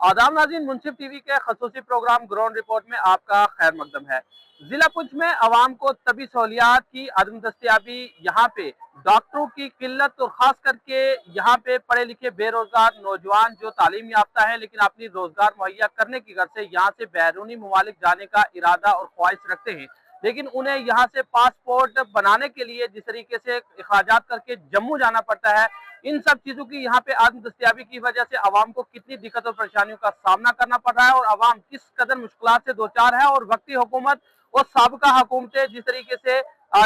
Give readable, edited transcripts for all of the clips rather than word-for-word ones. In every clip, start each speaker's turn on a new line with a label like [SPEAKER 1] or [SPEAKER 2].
[SPEAKER 1] आदाब नाज़रीन, मुंसिफ टीवी के खसूसी प्रोग्राम ग्राउंड रिपोर्ट में आपका खैर मकदम है। जिला पुंछ में आवाम को तबी सहूलियात की अदम दस्तियाबी, यहाँ पे डॉक्टरों की किल्लत और खास करके यहाँ पे पढ़े लिखे बेरोजगार नौजवान जो तालीम याफ्ता है लेकिन अपनी रोजगार मुहैया करने की गर्ज से यहाँ से बैरूनी ममालिक जाने का इरादा और ख्वाहिश रखते हैं, लेकिन उन्हें यहाँ से पासपोर्ट बनाने के लिए जिस तरीके से अखराजात करके जम्मू जाना पड़ता है, इन सब चीजों की यहाँ पे आदम दस्तियाबी की वजह से आवाम को कितनी दिक्कत और परेशानियों का सामना करना पड़ रहा है और आवाम किस कदर मुश्किल से दो चार है। और वक्ती हुकूमत और साबका हुकूमतें जिस तरीके से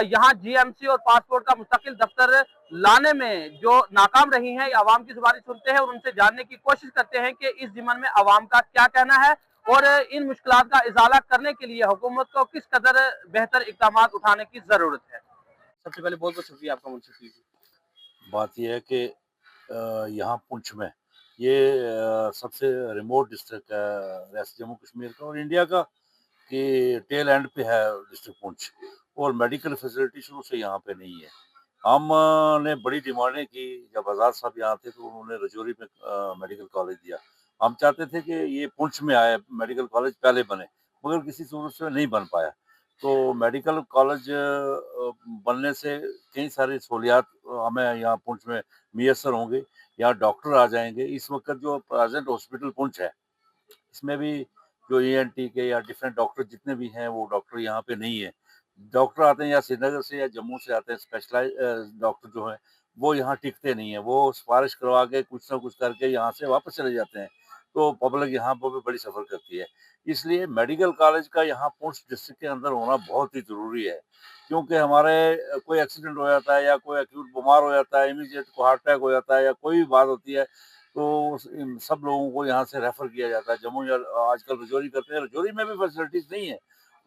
[SPEAKER 1] यहाँ जीएमसी और पासपोर्ट का मुस्तकिल दफ्तर लाने में जो नाकाम रही हैं, आवाम की जुबानी सुनते हैं और उनसे जानने की कोशिश करते हैं कि इस जिमन में आवाम का क्या कहना है और इन मुश्किलात का इजाला करने के लिए हुकूमत को किस कदर बेहतर इकदाम उठाने की जरूरत है। सबसे पहले बहुत बहुत शुक्रिया आपका मुंशी।
[SPEAKER 2] बात यह है कि यहाँ पुंछ में ये सबसे रिमोट डिस्ट्रिक्ट है रियासत जम्मू कश्मीर का और इंडिया का, कि टेल एंड पे है डिस्ट्रिक्ट पुंछ, और मेडिकल फैसिलिटी शुरू से यहाँ पे नहीं है। हमने बड़ी डिमांडें की, जब आज़ाद साहब यहाँ थे तो उन्होंने रजौरी में मेडिकल कॉलेज दिया। हम चाहते थे कि ये पुंछ में आए, मेडिकल कॉलेज पहले बने, मगर किसी सूरत से नहीं बन पाया। तो मेडिकल कॉलेज बनने से कई सारी सहूलियात हमें यहाँ पुंछ में मैसर होंगे, यहाँ डॉक्टर आ जाएंगे। इस वक्त जो प्रेजेंट हॉस्पिटल पुंछ है, इसमें भी जो ईएनटी के या डिफरेंट डॉक्टर जितने भी हैं, वो डॉक्टर यहाँ पे नहीं है। डॉक्टर आते हैं या श्रीनगर से या जम्मू से आते हैं, स्पेशलाइज डॉक्टर जो हैं वो यहाँ टिकते नहीं है, वो सिफारिश करवा के कुछ ना कुछ करके यहाँ से वापस चले जाते हैं। तो पब्लिक यहाँ पर भी बड़ी सफर करती है। इसलिए मेडिकल कॉलेज का यहाँ पुंछ डिस्ट्रिक्ट के अंदर होना बहुत ही जरूरी है, क्योंकि हमारे कोई एक्सीडेंट हो जाता है या कोई एक्यूट बीमार हो जाता है, इमीडिएट को हार्ट अटैक हो जाता है या कोई भी बात होती है, तो इन सब लोगों को यहाँ से रेफर किया जाता है जम्मू, या आजकल रजौरी करते हैं। रजौरी में भी फैसिलिटीज नहीं है,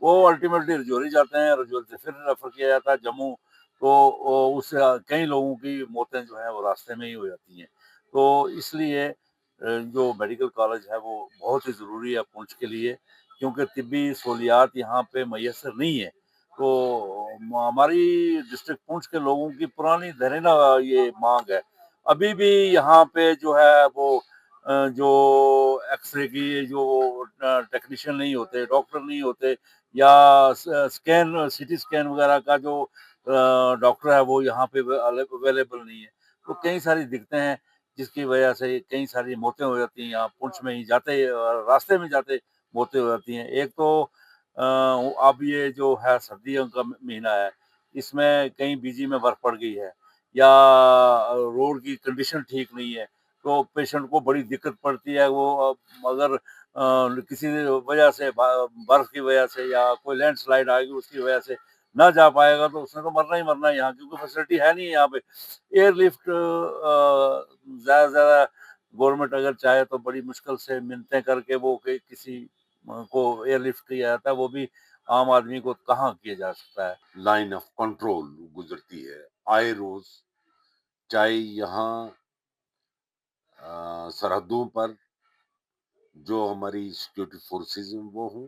[SPEAKER 2] वो अल्टीमेटली रजौरी जाते हैं, रजौरी से फिर रेफर किया जाता है जम्मू। तो उससे कई लोगों की मौतें जो है वो रास्ते में ही हो जाती हैं। तो इसलिए जो मेडिकल कॉलेज है वो बहुत ही ज़रूरी है पुंछ के लिए, क्योंकि तिब्बी सहूलियात यहाँ पे मैसर नहीं है। तो हमारी डिस्ट्रिक्ट पुंछ के लोगों की पुरानी धरेना ये मांग है। अभी भी यहाँ पे जो है वो जो एक्सरे की जो टेक्नीशियन नहीं होते, डॉक्टर नहीं होते, या स्कैन सीटी स्कैन वगैरह का जो डॉक्टर है वो यहाँ पे अवेलेबल नहीं है। तो कई सारी दिक्कतें हैं, जिसकी वजह से कई सारी मौतें हो जाती हैं यहाँ पुंछ में ही जाते रास्ते में जाते मौतें हो जाती हैं। एक तो अब ये जो है सर्दियों का महीना है, इसमें कहीं बीजी में बर्फ पड़ गई है या रोड की कंडीशन ठीक नहीं है, तो पेशेंट को बड़ी दिक्कत पड़ती है। वो अगर किसी वजह से बर्फ की वजह से या कोई लैंडस्लाइड आ गई उसकी वजह से ना जा पाएगा, तो उसने तो मरना ही मरना है यहाँ, क्योंकि फैसिलिटी है नहीं है यहाँ पे। एयरलिफ्ट ज़्यादा से ज़्यादा गवर्नमेंट अगर चाहे तो बड़ी मुश्किल से मिन्नतें करके वो किसी को एयरलिफ्ट किया जाता है, वो भी आम आदमी को कहाँ किया जा सकता है।
[SPEAKER 3] लाइन ऑफ कंट्रोल गुजरती है आए रोज, चाहे यहाँ सरहदों पर जो हमारी सिक्योरिटी फोर्सेज हैं वो हों,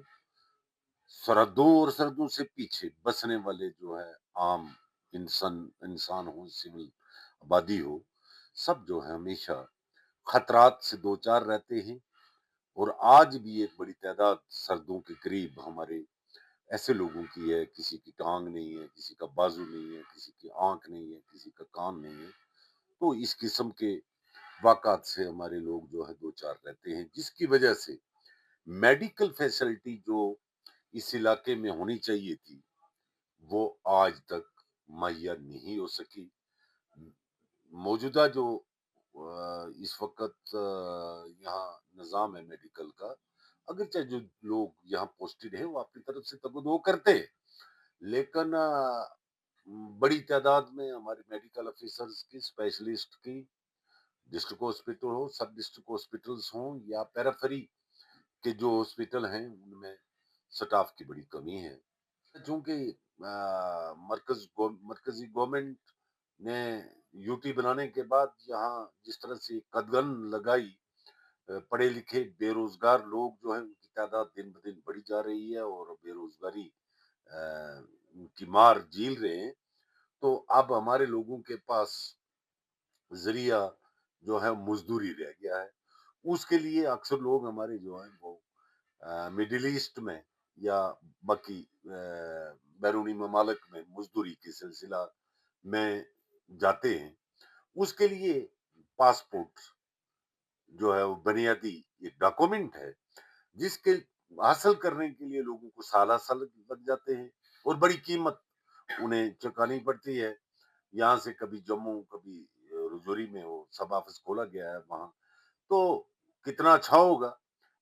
[SPEAKER 3] सरहदों और सरहदों से पीछे बसने वाले जो है आम इंसान हो, सिविल आबादी हो, सब जो है हमेशा खतरात से दो चार रहते हैं। और आज भी एक बड़ी तादाद सरहदों के करीब हमारे ऐसे लोगों की है, किसी की टांग नहीं है, किसी का बाजू नहीं है, किसी की आंख नहीं है, किसी का कान नहीं है। तो इस किस्म के वाक़ात से हमारे लोग जो है दो चार रहते हैं, जिसकी वजह से मेडिकल फैसिलिटी जो इस इलाके में होनी चाहिए थी, वो आज तक मुहैया नहीं हो सकी। मौजूदा जो इस वक़्त यहाँ निज़ाम है मेडिकल का, अगरचे जो लोग यहाँ पोस्टेड हैं, वो अपनी तरफ से तबदो करते हैं, लेकिन बड़ी तादाद में हमारे मेडिकल ऑफिसर्स की, स्पेशलिस्ट की, डिस्ट्रिक्ट हॉस्पिटल हो, सब डिस्ट्रिक्ट हॉस्पिटल्स हों या पेरिफेरी के जो हॉस्पिटल हैं, उनमें स्टाफ की बड़ी कमी है। चूँकि मरकज़ी गवर्नमेंट ने यूटी बनाने के बाद यहाँ जिस तरह से कदगन लगाई, पढ़े लिखे बेरोजगार लोग जो हैं उनकी तादाद दिन ब दिन बढ़ी जा रही है और बेरोजगारी की मार झेल रहे हैं। तो अब हमारे लोगों के पास ज़रिया जो है मज़दूरी रह गया है। उसके लिए अक्सर लोग हमारे जो हैं वो मिडिल ईस्ट में या बाकी बैरूनी ममालिक में मजदूरी के सिलसिला में जाते हैं। उसके लिए पासपोर्ट जो है वो बुनियादी एक डॉक्यूमेंट है, जिसके हासिल करने के लिए लोगों को साल लग जाते हैं और बड़ी कीमत उन्हें चुकानी पड़ती है। यहाँ से कभी जम्मू, कभी रजौरी में वो सब ऑफिस खोला गया है वहाँ। तो कितना अच्छा होगा,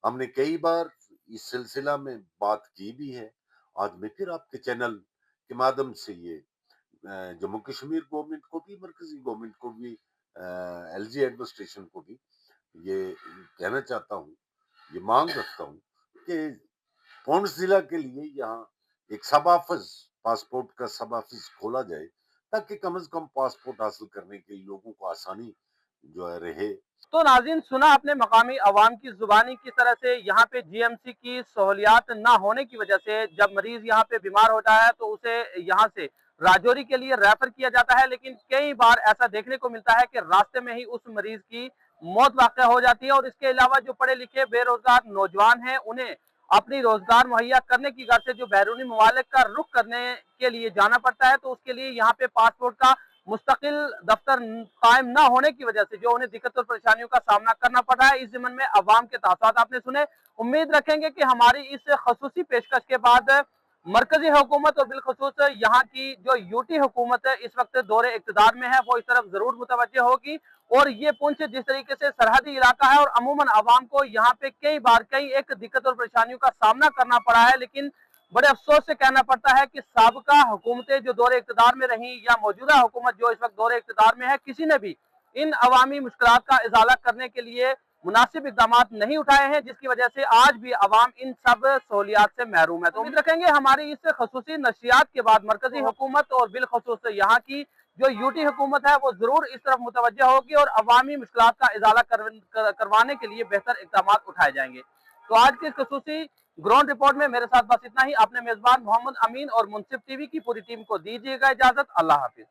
[SPEAKER 3] हमने कई बार इस सिलसिला में बात की भी है। आज मैं फिर आपके चैनल के माध्यम से ये जम्मू कश्मीर गवर्नमेंट को भी, मरकजी गवर्नमेंट को भी, एलजी एडमिनिस्ट्रेशन को भी ये कहना चाहता हूँ, ये मांग रखता हूँ कि पुंछ जिला के लिए यहाँ एक सब ऑफिस, पासपोर्ट का सब ऑफिस खोला जाए, ताकि कम से कम पासपोर्ट हासिल करने के लिए लोगों को आसानी जो है रहे।
[SPEAKER 1] तो नाज़रीन, सुना आपने मकामी अवाम की जुबानी किस तरह से यहाँ पे जीएमसी की सहूलियात ना होने की वजह से जब मरीज यहाँ पे बीमार होता है तो उसे यहाँ से राजौरी के लिए रेफर किया जाता है, लेकिन कई बार ऐसा देखने को मिलता है कि रास्ते में ही उस मरीज की मौत वाक़या हो जाती है। और इसके अलावा जो पढ़े लिखे बेरोजगार नौजवान हैं उन्हें अपनी रोजगार मुहैया करने की गर्ज से जो बैरूनी ममालिक का रुख करने के लिए जाना पड़ता है, तो उसके लिए यहाँ पे पासपोर्ट का मुस्तकिल दफ्तर कायम न होने की वजह से जो उन्हें दिक्कत और परेशानियों का सामना करना पड़ रहा है। इस ज़िम्न में अवाम के तासुरात आपने सुने। उम्मीद रखेंगे कि हमारी इस खसूसी पेशकश के बाद मरकजी हुकूमत और बिलखसूस यहाँ की जो यूटी हुकूमत है इस वक्त दौरे इक़्तिदार में है, वो इस तरफ जरूर मुतवज्जह होगी। और ये पुंछ जिस तरीके से सरहदी इलाका है और अमूमन अवाम को यहाँ पे कई बार कई एक दिक्कत और परेशानियों का सामना करना पड़ा है, लेकिन बड़े अफसोस से कहना पड़ता है कि साबका हुकूमतें जो दौरे इक़्तिदार में रहीं या मौजूदा हुकूमत जो इस वक्त दौरे इक़्तिदार में है, किसी ने भी इन अवामी मुश्किलात का इजाला करने के लिए मुनासिब इकदाम नहीं उठाए हैं, जिसकी वजह से आज भी अवाम इन सब सहूलियात से महरूम है। तो उम्मीद रखेंगे हमारी इस खसूसी नशियात के बाद मरकजी हुकूमत और बिलखसूस यहाँ की जो यूटी हुकूमत है वो जरूर इस तरफ मुतवज्जह होगी और अवामी मुश्किलात का इजाला करवाने के लिए बेहतर इकदाम उठाए जाएंगे। तो आज की इस खसूसी ग्राउंड रिपोर्ट में मेरे साथ बस इतना ही। अपने मेजबान मोहम्मद अमीन और मुनसिफ टीवी की पूरी टीम को दीजिएगा इजाजत। अल्लाह हाफिज।